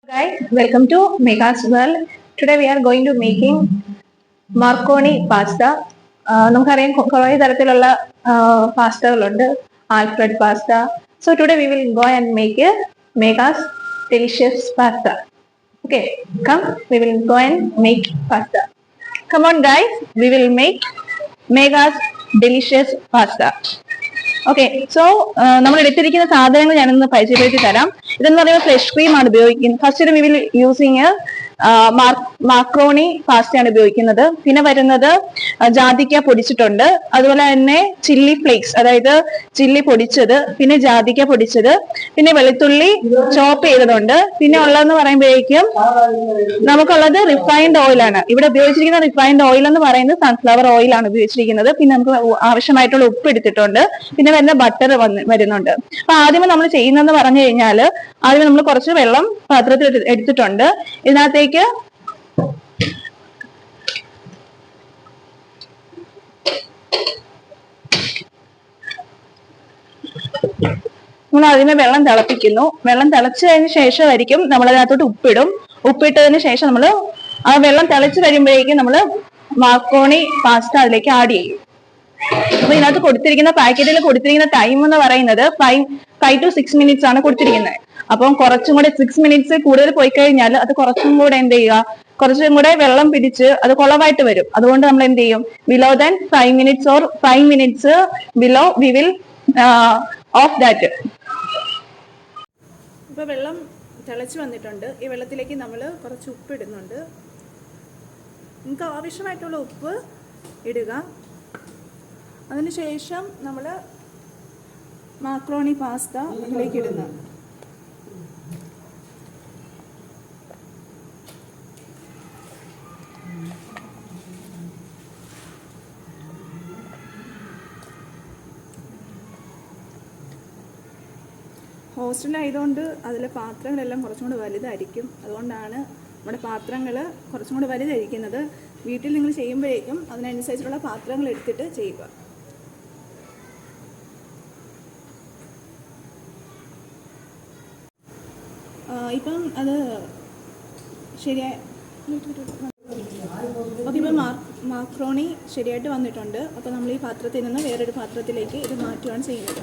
Guys, welcome to Mega's World. Today we are going to making Marconi pasta. നമുക്കറിയാം കുറേ തരത്തിലുള്ള പാസ്തകളുണ്ട്. Alfredo pasta. So today we will go and make Mega's delicious pasta. Okay, come, we will go and make pasta. Come on guys, we will make Mega's delicious pasta. Okay so നമ്മൾ എടുത്തിരിക്കുന്ന സാധനങ്ങൾ ഞാനൊന്ന് പരിചയപ്പെടുത്തി തരാം. ഇതെന്ന് പറയുമ്പോൾ fresh cream ആണ് ഉപയോഗിക്കുന്നത്. First we will using macaroni പാസ്റ്റയാണ് ഉപയോഗിക്കുന്നത്. പിന്നെ വരുന്നത് ജാതിക്ക പൊടിച്ചിട്ടുണ്ട്, അതുപോലെ തന്നെ ചില്ലി ഫ്ലേക്സ്, അതായത് ചില്ലി പൊടിച്ചത്, പിന്നെ ജാതിക്ക പൊടിച്ചത്, പിന്നെ വെളുത്തുള്ളി ചോപ്പ് ചെയ്തതുണ്ട്. പിന്നെ ഉള്ളതെന്ന് പറയുമ്പോഴേക്കും നമുക്കുള്ളത് റിഫൈൻഡ് ഓയിൽ ആണ്. ഇവിടെ ഉപയോഗിച്ചിരിക്കുന്ന റിഫൈൻഡ് ഓയിൽ എന്ന് പറയുന്നത് സൺഫ്ലവർ ഓയിൽ ആണ് ഉപയോഗിച്ചിരിക്കുന്നത്. പിന്നെ നമുക്ക് ആവശ്യമായിട്ടുള്ള ഉപ്പ് എടുത്തിട്ടുണ്ട്. പിന്നെ വരുന്ന ബട്ടർ വരുന്നുണ്ട്. അപ്പൊ ആദ്യമേ നമ്മൾ ചെയ്യുന്നതെന്ന് പറഞ്ഞു കഴിഞ്ഞാൽ ആദ്യമേ നമ്മൾ കുറച്ച് വെള്ളം പാത്രത്തിൽ എടുത്തിട്ടുണ്ട്. ഇതിനകത്തേക്ക് നമ്മൾ ആദ്യമേ വെള്ളം തിളപ്പിക്കുന്നു. വെള്ളം തിളച്ചതിന് ശേഷമായിരിക്കും നമ്മൾ അതിനകത്തോട്ട് ഉപ്പിടും. ഉപ്പിട്ടതിന് ശേഷം നമ്മൾ ആ വെള്ളം തിളച്ച് കഴിയുമ്പോഴേക്കും നമ്മൾ മാക്രോണി പാസ്ത അതിലേക്ക് ആഡ് ചെയ്യും. അപ്പൊ ഇതിനകത്ത് കൊടുത്തിരിക്കുന്ന പാക്കറ്റിൽ കൊടുത്തിരിക്കുന്ന ടൈം എന്ന് പറയുന്നത് 5 to 6 minutes ആണ് കൊടുത്തിരിക്കുന്നത്. അപ്പം കുറച്ചും കൂടെ 6 minutes കൂടുതൽ പോയി കഴിഞ്ഞാൽ അത് കുറച്ചും കൂടെ എന്ത് ചെയ്യുക, കുറച്ചും കൂടെ വെള്ളം പിടിച്ച് അത് കുളവായിട്ട് വരും. അതുകൊണ്ട് നമ്മൾ എന്ത് ചെയ്യും, below than 5 minutes or 5 minutes below we will of that. ഇപ്പൊ വെള്ളം തിളച്ച് വന്നിട്ടുണ്ട്. ഈ വെള്ളത്തിലേക്ക് നമ്മൾ കുറച്ച് ഉപ്പ് ഇടുന്നുണ്ട്. നിങ്ങൾക്ക് ആവശ്യമായിട്ടുള്ള ഉപ്പ് ഇടുക. അതിനുശേഷം നമ്മൾ മാക്രോണി പാസ്ത ഇതിലേക്ക് ഇടുന്നു. ഹോസ്റ്റലായതുകൊണ്ട് അതിലെ പാത്രങ്ങളെല്ലാം കുറച്ചും കൂടി വലുതായിരിക്കും. അതുകൊണ്ടാണ് നമ്മുടെ പാത്രങ്ങൾ കുറച്ചും കൂടി വലുതായിരിക്കുന്നത്. വീട്ടിൽ നിങ്ങൾ ചെയ്യുമ്പോഴേക്കും അതിനനുസരിച്ചുള്ള പാത്രങ്ങൾ എടുത്തിട്ട് ചെയ്യുക. ഇപ്പം അത് ശരിയായി. അപ്പോൾ ഇപ്പം മാക്രോണി ശരിയായിട്ട് വന്നിട്ടുണ്ട്. അപ്പോൾ നമ്മൾ ഈ പാത്രത്തിൽ നിന്ന് വേറൊരു പാത്രത്തിലേക്ക് ഇത് മാറ്റുകയാണ് ചെയ്യുന്നത്.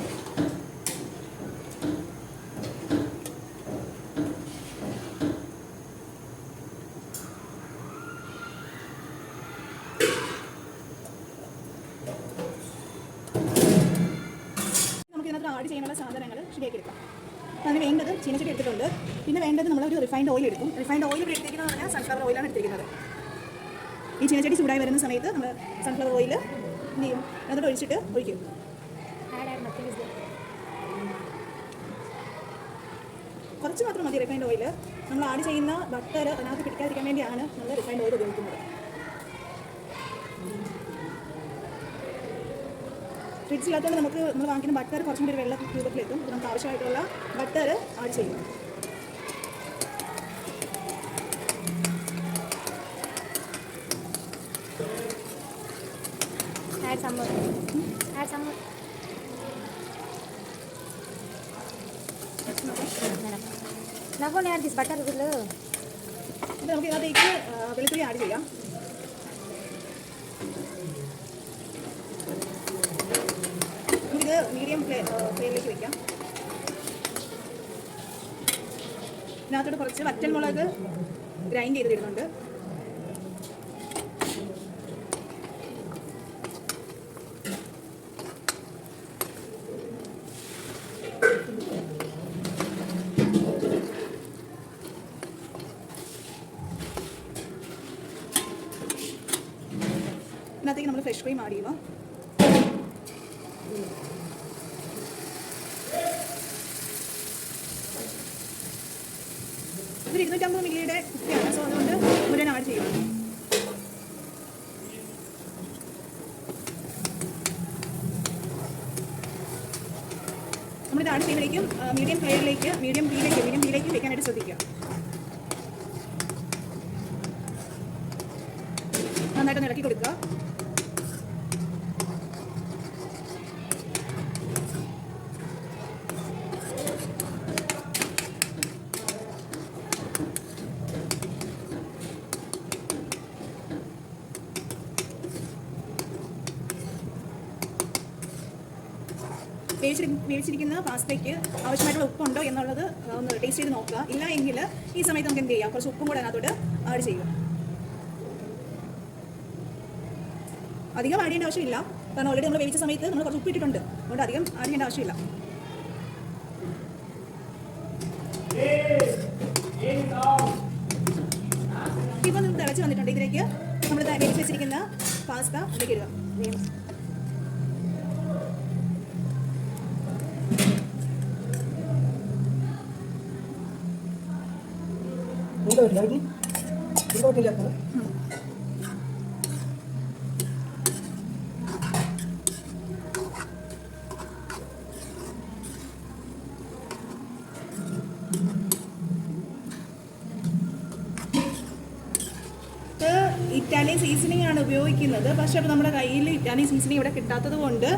നമുക്കിതിനകത്ത് ആഡ് ചെയ്യാനുള്ള സാധനങ്ങൾ ശരിയാക്കി എടുക്കാം. അതിന് വേണ്ടത് ചീനച്ചട്ടി എടുത്തിട്ടുണ്ട്. പിന്നെ വേണ്ടത് നമ്മളൊരു റിഫൈൻഡ് ഓയിൽ എടുക്കും. റിഫൈൻഡ് ഓയിൽ ഇവിടെ എടുത്തിരിക്കുന്നത് പറഞ്ഞാൽ സൺഫ്ലവർ ഓയിലാണ് എടുത്തിരിക്കുന്നത്. ഈ ചീനച്ചട്ടി ചൂടായി വരുന്ന സമയത്ത് നമ്മൾ സൺഫ്ലവർ ഓയിൽ എന്ത് ചെയ്യും, അതിനകത്ത് ഒഴിച്ചിട്ട് ഒഴിക്കും. കുറച്ച് മാത്രം മതി റിഫൈൻഡ് ഓയിൽ. നമ്മൾ ആഡ് ചെയ്യുന്ന ബട്ടർ അതിനകത്ത് പിടിക്കാതിരിക്കാൻ വേണ്ടിയാണ് നമ്മൾ റിഫൈൻഡ് ഓയിൽ ഉപയോഗിക്കുന്നത്. ഫ്രിഡ്ജിനകത്തോടെ നമ്മൾ വാങ്ങിക്കുന്ന ബട്ടർ കുറച്ചും കൂടി വെള്ള രൂപത്തിലെത്തും. നമുക്ക് ആവശ്യമായിട്ടുള്ള ബട്ടർ ആഡ് ചെയ്യും. നമുക്ക് ഇതിനകത്തേക്ക് വെളുത്തുള്ളി ആഡ് ചെയ്യാം. ഇത് മീഡിയം ഫ്ലെയിമിലേക്ക് വെക്കാം. ഇതിനകത്തോട്ട് കുറച്ച് വറ്റൽമുളക് ഗ്രൈൻഡ് ചെയ്തിടുന്നുണ്ട്. ഇതിനകത്തേക്ക് നമ്മൾ ഫ്രഷ് ക്രീം ആഡ് ചെയ്യുക. ഇത് 250 മില്ലിയുടെ കുപ്പിയാണ്. സോ അതുകൊണ്ട് മുഴുവൻ ആഡ് ചെയ്യുക. നമ്മളിത് ആഡ് ചെയ്യുമ്പോഴേക്കും മീഡിയം തീയിലേക്ക് വെക്കാനായിട്ട് ശ്രദ്ധിക്കുക. നന്നായിട്ടൊന്ന് ഇളക്കി കൊടുക്കുക. വേവിച്ചിരിക്കുന്ന പാസ്തയ്ക്ക് ആവശ്യമായിട്ടുള്ള ഉപ്പുണ്ടോ എന്നുള്ളത് ഒന്ന് ടേസ്റ്റ് ചെയ്ത് നോക്കുക. ഇല്ല എങ്കിൽ ഈ സമയത്ത് നമുക്ക് എന്ത് ചെയ്യാം, കുറച്ച് ഉപ്പും കൂടെ അതിനകത്തോട്ട് ആഡ് ചെയ്യുക. അധികം ആഡ് ചെയ്യേണ്ട ആവശ്യമില്ല, കാരണം ഓൾറെഡി നമ്മൾ വേവിച്ച സമയത്ത് നമ്മൾ കുറച്ച് ഉപ്പ് ഇട്ടിട്ടുണ്ട്, അതുകൊണ്ട് അധികം ആഡ് ചെയ്യേണ്ട ആവശ്യമില്ല. ഇപ്പം തിളച്ച് വന്നിട്ടുണ്ട്. ഇതിലേക്ക് നമ്മൾ വേവിച്ച് വെച്ചിരിക്കുന്ന പാസ്ത ഇതിലേക്ക് ഇടുക. ഇറ്റാലിയൻ സീസണിങ് ആണ് ഉപയോഗിക്കുന്നത്. പക്ഷെ അപ്പോൾ നമ്മുടെ കയ്യിൽ ഇറ്റാലിയൻ സീസണിങ് ഇവിടെ കിട്ടാത്തത് കൊണ്ട്